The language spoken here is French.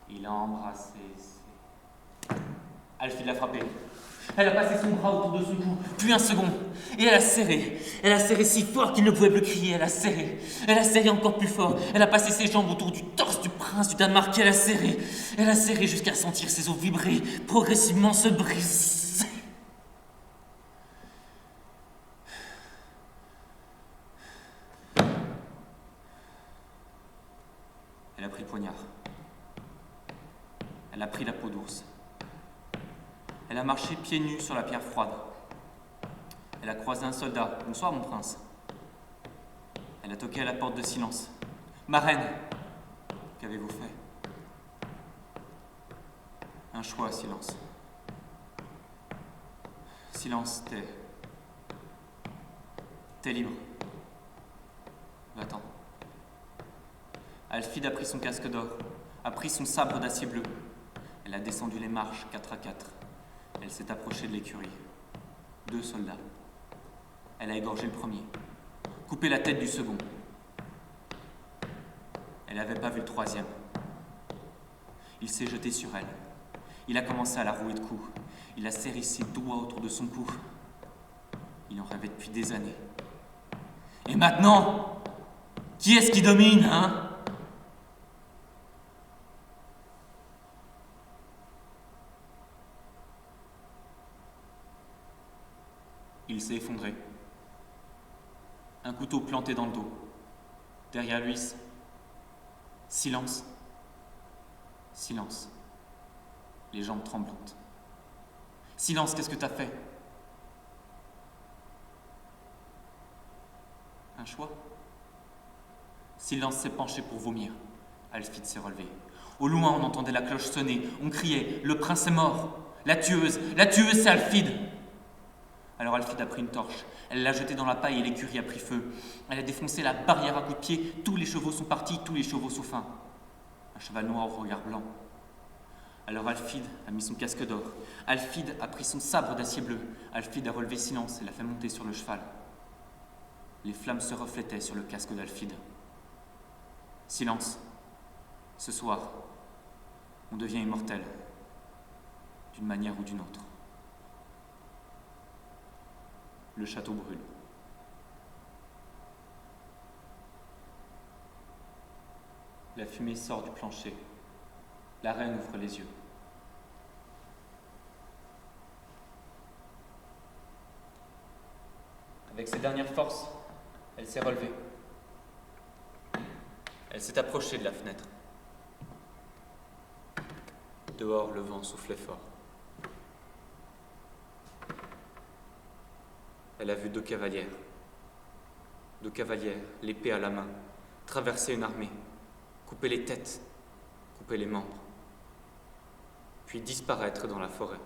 Il a embrassé. Alfie l'a frappé. Elle a passé son bras autour de son cou, puis un second, et elle a serré. Elle a serré si fort qu'il ne pouvait plus crier, elle a serré. Elle a serré encore plus fort. Elle a passé ses jambes autour du torse du prince du Danemark, et elle a serré. Elle a serré jusqu'à sentir ses os vibrer, progressivement se briser. Elle a pris le poignard. Elle a pris la peau d'ours. Elle a marché pieds nus sur la pierre froide. Elle a croisé un soldat. « Bonsoir, mon prince. » Elle a toqué à la porte de Silence. « Ma reine, qu'avez-vous fait ?» Un choix, Silence. Silence, t'es libre. Va-t'en. Alfide a pris son casque d'or, a pris son sabre d'acier bleu. Elle a descendu les marches 4 à 4. Elle s'est approchée de l'écurie. 2 soldats. Elle a égorgé le premier, coupé la tête du second. Elle n'avait pas vu le troisième. Il s'est jeté sur elle. Il a commencé à la rouer de coups. Il a serré ses doigts autour de son cou. Il en rêvait depuis des années. Et maintenant, qui est-ce qui domine, hein ? Il s'est effondré. Un couteau planté dans le dos. Derrière lui, silence. Silence. Les jambes tremblantes. Silence, qu'est-ce que t'as fait ? Un choix ? Silence s'est penché pour vomir. Alfide s'est relevé. Au loin, on entendait la cloche sonner. On criait « Le prince est mort !» La tueuse, c'est Alfide !» Alors Alfide a pris une torche. Elle l'a jetée dans la paille et l'écurie a pris feu. Elle a défoncé la barrière à coups de pied. Tous les chevaux sont partis, tous les chevaux sauf un. Un cheval noir au regard blanc. Alors Alfide a mis son casque d'or. Alfide a pris son sabre d'acier bleu. Alfide a relevé Silence et l'a fait monter sur le cheval. Les flammes se reflétaient sur le casque d'Alfide. Silence. Ce soir, on devient immortel. D'une manière ou d'une autre. Le château brûle. La fumée sort du plancher. La reine ouvre les yeux. Avec ses dernières forces, elle s'est relevée. Elle s'est approchée de la fenêtre. Dehors, le vent soufflait fort. Elle a vu 2 cavalières. 2 cavalières, l'épée à la main, traverser une armée, couper les têtes, couper les membres, puis disparaître dans la forêt.